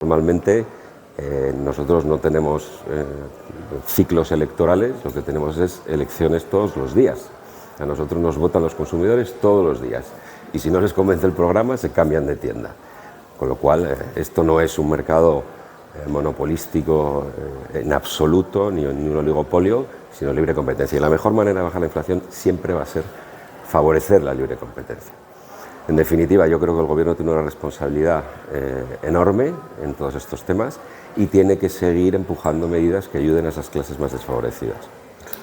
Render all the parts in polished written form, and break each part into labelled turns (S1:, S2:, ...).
S1: Normalmente nosotros no tenemos ciclos electorales, lo que tenemos es elecciones todos los días. A nosotros nos votan los consumidores todos los días y si no les convence el programa se cambian de tienda. Con lo cual esto no es un mercado monopolístico en absoluto, ni un oligopolio, sino libre competencia. Y la mejor manera de bajar la inflación siempre va a ser favorecer la libre competencia. En definitiva, yo creo que el Gobierno tiene una responsabilidad enorme en todos estos temas y tiene que seguir empujando medidas que ayuden a esas clases más desfavorecidas.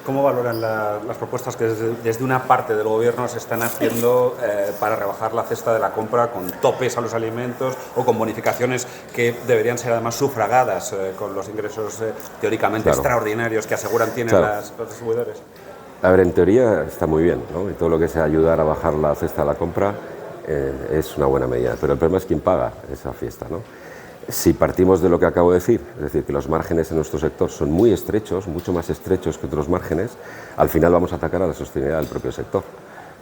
S2: ¿Cómo valoran las propuestas que desde una parte del Gobierno se están haciendo para rebajar la cesta de la compra con topes a los alimentos o con bonificaciones que deberían ser además sufragadas con los ingresos teóricamente extraordinarios que aseguran tienen los distribuidores?
S1: A ver, en teoría está muy bien, ¿no? Y todo lo que sea ayudar a bajar la cesta de la compra es una buena medida, pero el problema es quién paga esa fiesta, ¿no? Si partimos de lo que acabo de decir, es decir, que los márgenes en nuestro sector son muy estrechos, mucho más estrechos que otros márgenes, al final vamos a atacar a la sostenibilidad del propio sector.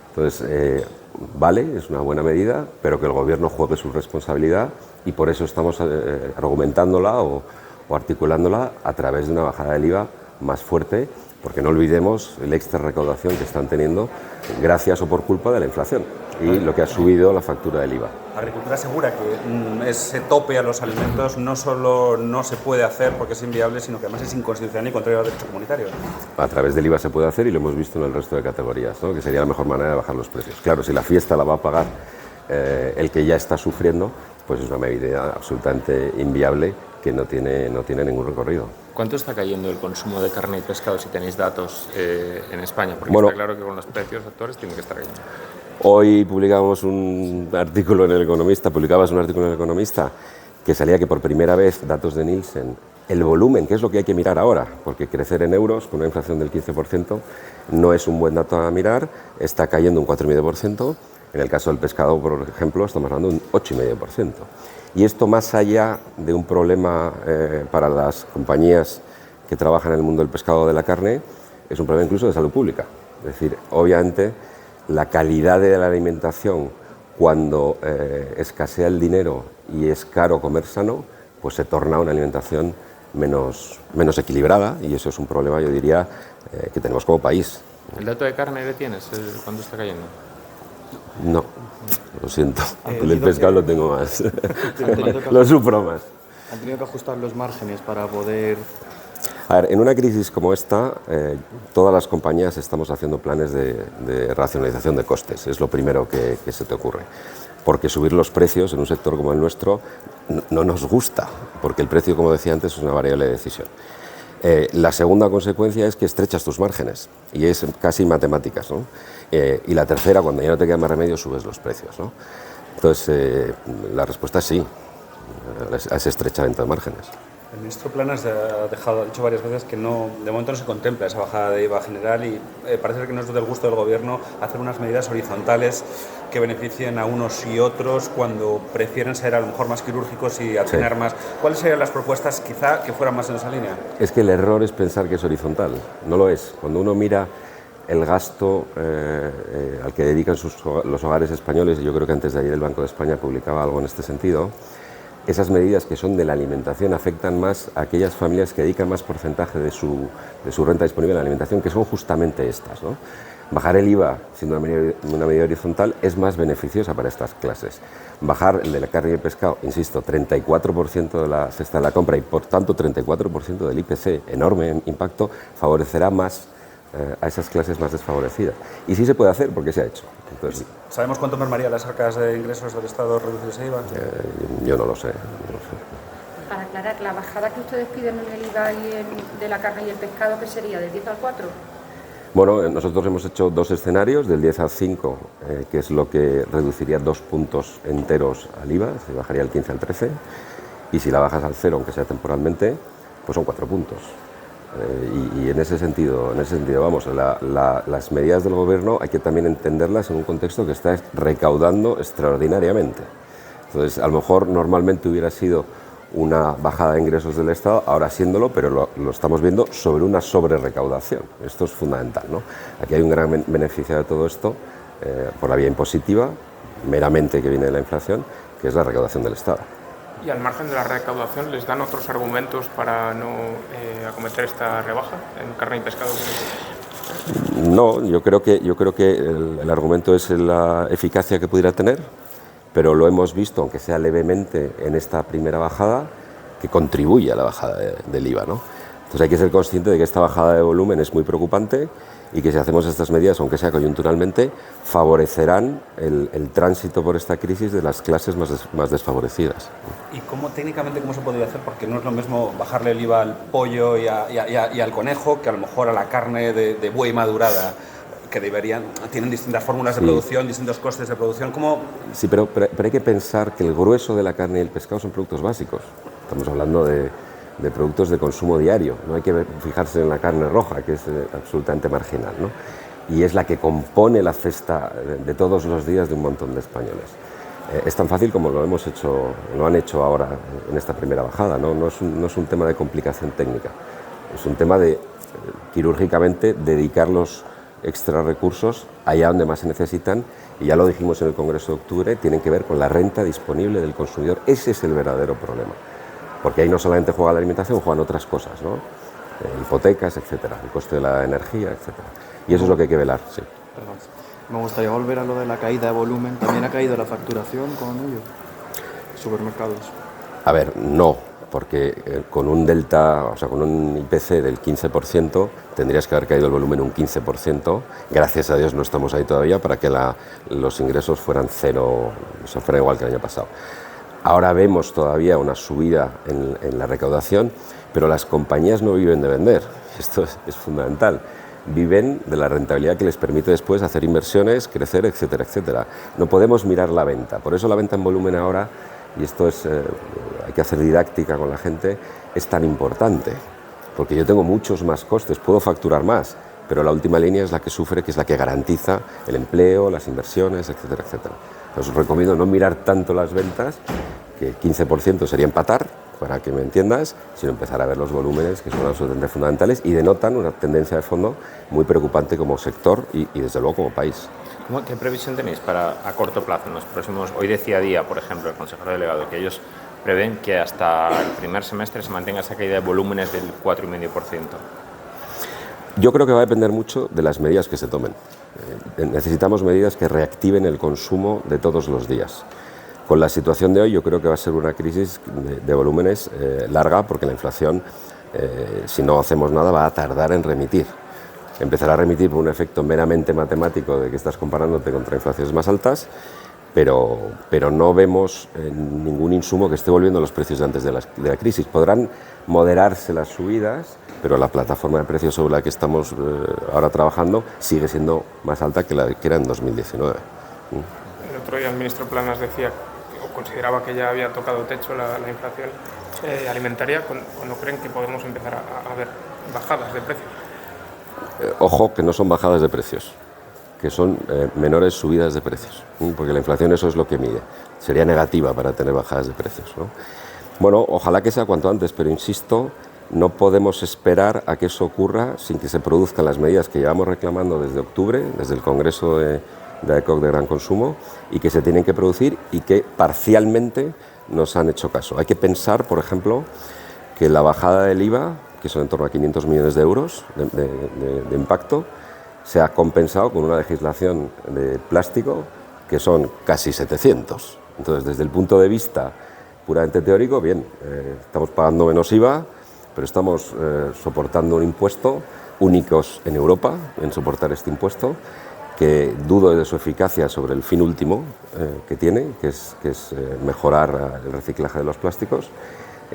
S1: Entonces, vale, es una buena medida, pero que el Gobierno juegue su responsabilidad y por eso estamos argumentándola o articulándola a través de una bajada del IVA más fuerte, porque no olvidemos el extra recaudación que están teniendo gracias o por culpa de la inflación y lo que ha subido la factura del IVA.
S2: La agricultura asegura que ese tope a los alimentos no solo no se puede hacer porque es inviable, sino que además es inconstitucional y contrario al derecho comunitario.
S1: A través del IVA se puede hacer y lo hemos visto en el resto de categorías, ¿no? Que sería la mejor manera de bajar los precios. Claro, si la fiesta la va a pagar el que ya está sufriendo, pues es una medida absolutamente inviable que no tiene ningún recorrido.
S3: ¿Cuánto está cayendo el consumo de carne y pescado si tenéis datos en España? Porque está claro que con los precios actuales tiene que estar cayendo.
S1: Hoy publicabas un artículo en El Economista que salía que por primera vez, datos de Nielsen, el volumen, que es lo que hay que mirar ahora, porque crecer en euros con una inflación del 15% no es un buen dato a mirar, está cayendo un 4,5%, en el caso del pescado, por ejemplo, estamos hablando de un 8,5%. Y esto más allá de un problema para las compañías que trabajan en el mundo del pescado o de la carne, es un problema incluso de salud pública. Es decir, obviamente, la calidad de la alimentación cuando escasea el dinero y es caro comer sano, pues se torna una alimentación menos equilibrada y eso es un problema, yo diría, que tenemos como país.
S3: ¿El dato de carne le tienes? ¿Cuándo está cayendo?
S1: No, lo siento, el del pescado lo tengo más, lo sufro más.
S4: ¿Han tenido que ajustar los márgenes para poder...?
S1: A ver, en una crisis como esta, todas las compañías estamos haciendo planes de racionalización de costes, es lo primero que se te ocurre. Porque subir los precios en un sector como el nuestro no nos gusta, porque el precio, como decía antes, es una variable de decisión. La segunda consecuencia es que estrechas tus márgenes, y es casi matemáticas, ¿no? Y la tercera, cuando ya no te queda más remedio, subes los precios, ¿no? Entonces, la respuesta es sí, es estrechamiento de márgenes.
S2: El ministro Planas ha dicho varias veces que de momento no se contempla esa bajada de IVA general y parece que no es del gusto del Gobierno hacer unas medidas horizontales que beneficien a unos y otros cuando prefieren ser a lo mejor más quirúrgicos y atinar más. ¿Cuáles serían las propuestas quizá que fueran más en esa línea?
S1: Es que el error es pensar que es horizontal, no lo es. Cuando uno mira el gasto al que dedican los hogares españoles, y yo creo que antes de ayer el Banco de España publicaba algo en este sentido, esas medidas que son de la alimentación afectan más a aquellas familias que dedican más porcentaje de su renta disponible a la alimentación, que son justamente estas, ¿no? Bajar el IVA, siendo una medida horizontal, es más beneficiosa para estas clases. Bajar el de la carne y el pescado, insisto, 34% de la cesta de la compra y por tanto 34% del IPC, enorme impacto, favorecerá más a esas clases más desfavorecidas. Y sí se puede hacer porque se ha hecho. Entonces,
S2: ¿sabemos cuánto mermaría las arcas de ingresos del Estado reducir ese IVA?
S1: Yo no lo sé.
S5: Para aclarar, la bajada que ustedes piden en el IVA de la carne y el pescado, ¿qué sería? ¿Del 10 al 4?
S1: Bueno, nosotros hemos hecho dos escenarios, del 10 al 5, que es lo que reduciría 2 puntos enteros al IVA, se bajaría del 15 al 13, y si la bajas al 0, aunque sea temporalmente, pues son 4 puntos. Y en ese sentido vamos, las medidas del Gobierno hay que también entenderlas en un contexto que está recaudando extraordinariamente. Entonces, a lo mejor normalmente hubiera sido una bajada de ingresos del Estado, ahora siéndolo, pero lo estamos viendo sobre una sobrerecaudación. Esto es fundamental, ¿no? Aquí hay un gran beneficio de todo esto por la vía impositiva, meramente que viene de la inflación, que es la recaudación del Estado.
S6: Y al margen de la recaudación, ¿les dan otros argumentos para no acometer esta rebaja en carne y pescado?
S1: No, yo creo que el argumento es la eficacia que pudiera tener, pero lo hemos visto, aunque sea levemente, en esta primera bajada, que contribuye a la bajada del IVA, ¿no? Entonces hay que ser consciente de que esta bajada de volumen es muy preocupante y que si hacemos estas medidas, aunque sea coyunturalmente, favorecerán el tránsito por esta crisis de las clases más desfavorecidas.
S2: ¿Y técnicamente cómo se podría hacer? Porque no es lo mismo bajarle el IVA al pollo y al conejo que a lo mejor a la carne de buey madurada, que tienen distintas fórmulas de producción, distintos costes de producción. ¿Cómo?
S1: Sí, pero hay que pensar que el grueso de la carne y el pescado son productos básicos. Estamos hablando de productos de consumo diario, no hay que fijarse en la carne roja, que es absolutamente marginal, ¿no? Y es la que compone la cesta de todos los días de un montón de españoles. Es tan fácil como lo han hecho ahora en esta primera bajada, ¿no? No es un tema de complicación técnica, es un tema de quirúrgicamente dedicar los extra recursos allá donde más se necesitan, y ya lo dijimos en el Congreso de octubre, tienen que ver con la renta disponible del consumidor. Ese es el verdadero problema. Porque ahí no solamente juega la alimentación, juegan otras cosas, ¿no? Hipotecas, etcétera, el coste de la energía, etcétera. Y eso es lo que hay que velar, sí.
S4: Me gustaría volver a lo de la caída de volumen. ¿También ha caído la facturación con ello? Supermercados.
S1: A ver, no, porque con un delta, o sea, con un IPC del 15%, tendrías que haber caído el volumen un 15%. Gracias a Dios no estamos ahí todavía para que los ingresos fueran cero, o sea, fuera igual que el año pasado. Ahora vemos todavía una subida en la recaudación, pero las compañías no viven de vender. Esto es fundamental. Viven de la rentabilidad que les permite después hacer inversiones, crecer, etcétera, etcétera. No podemos mirar la venta. Por eso la venta en volumen ahora, y esto es, hay que hacer didáctica con la gente, es tan importante. Porque yo tengo muchos más costes, puedo facturar más, pero la última línea es la que sufre, que es la que garantiza el empleo, las inversiones, etcétera, etcétera. Os recomiendo no mirar tanto las ventas, que 15% sería empatar, para que me entiendas, sino empezar a ver los volúmenes, que son absolutamente fundamentales y denotan una tendencia de fondo muy preocupante como sector y desde luego como país.
S3: ¿Qué previsión tenéis para a corto plazo en los próximos? Hoy decía Día, por ejemplo, el consejero delegado, que ellos prevén que hasta el primer semestre se mantenga esa caída de volúmenes del 4,5%.
S1: Yo creo que va a depender mucho de las medidas que se tomen. Necesitamos medidas que reactiven el consumo de todos los días. Con la situación de hoy yo creo que va a ser una crisis de volúmenes larga, porque la inflación, si no hacemos nada, va a tardar en remitir. Empezará a remitir por un efecto meramente matemático de que estás comparándote contra inflaciones más altas, pero no vemos ningún insumo que esté volviendo a los precios de antes de la crisis. Podrán moderarse las subidas, pero la plataforma de precios sobre la que estamos ahora trabajando sigue siendo más alta que la que era en 2019.
S6: El otro día el ministro Planas decía, o consideraba que ya había tocado techo la inflación alimentaria. ¿Cuándo creen que podemos empezar a ver bajadas de precios?
S1: Ojo, que no son bajadas de precios, que son menores subidas de precios, porque la inflación eso es lo que mide. Sería negativa para tener bajadas de precios, ¿no? Bueno, ojalá que sea cuanto antes, pero insisto, no podemos esperar a que eso ocurra sin que se produzcan las medidas que llevamos reclamando desde octubre, desde el Congreso de AECOC de Gran Consumo, y que se tienen que producir y que parcialmente nos han hecho caso. Hay que pensar, por ejemplo, que la bajada del IVA, que son en torno a 500 millones de euros de impacto, se ha compensado con una legislación de plástico que son casi 700. Entonces, desde el punto de vista puramente teórico, bien, estamos pagando menos IVA, pero estamos soportando un impuesto, únicos en Europa en soportar este impuesto, que dudo de su eficacia sobre el fin último que tiene, que es mejorar el reciclaje de los plásticos,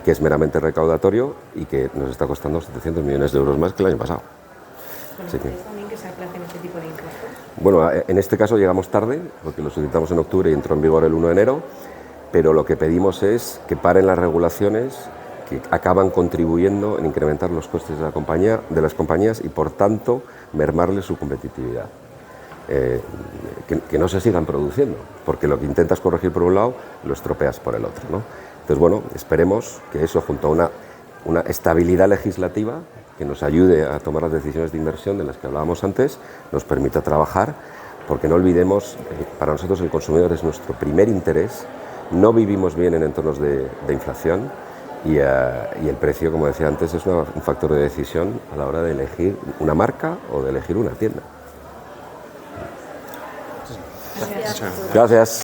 S1: que es meramente recaudatorio y que nos está costando 700 millones de euros más que el año pasado.
S5: ¿Conocéis también que se aplacen este tipo de impuestos?
S1: Bueno, en este caso llegamos tarde, porque lo solicitamos en octubre y entró en vigor el 1 de enero, pero lo que pedimos es que paren las regulaciones que acaban contribuyendo en incrementar los costes de las compañías y, por tanto, mermarles su competitividad. Que no se sigan produciendo, porque lo que intentas corregir por un lado, lo estropeas por el otro, ¿no? Entonces, bueno, esperemos que eso, junto a una estabilidad legislativa que nos ayude a tomar las decisiones de inversión de las que hablábamos antes, nos permita trabajar, porque no olvidemos que para nosotros el consumidor es nuestro primer interés no vivimos bien en entornos de inflación y el precio, como decía antes, es un factor de decisión a la hora de elegir una marca o de elegir una tienda.
S5: Gracias.
S1: Gracias.